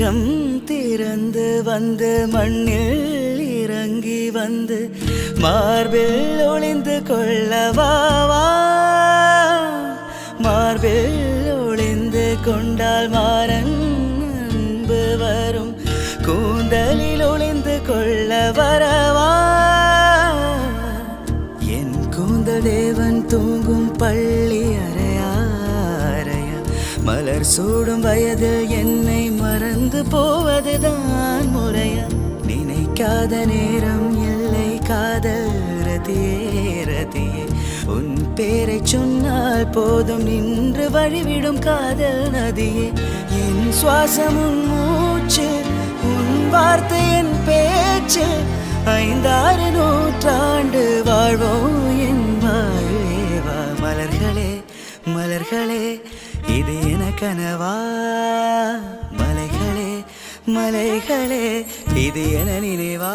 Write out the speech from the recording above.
மேகம் திறந்து வந்து மண்ணில் இறங்கி வந்து மார்பில் ஒளிந்து கொள்ளவாவா மார்பில் ஒளிந்து கொண்டால் மாறன் அன்பு வரும் கூந்தலில் ஒளிந்து கொள்ள வரவா என் கூந்தல் தேவன் தூங்கும் பள்ளி அறையா மலர் சூடும் வயதில் என்னை மறந்து போவதுதான் முறையா நினைக்காத நேரம் இல்லை காதல் ரதியே உன் பேரை சொன்னால் போதும் நின்று வழிவிடும் காதல் நதியே என் சுவாசம் உன் மூச்சு உன் வார்த்தை என் பேச்சு 5-6 நூற்றாண்டு வாழ்வோம் என் வாழ்வேவா மலர்களே மலர்களே இது என கனவா மலைகளே மலைகளே இது என நினைவா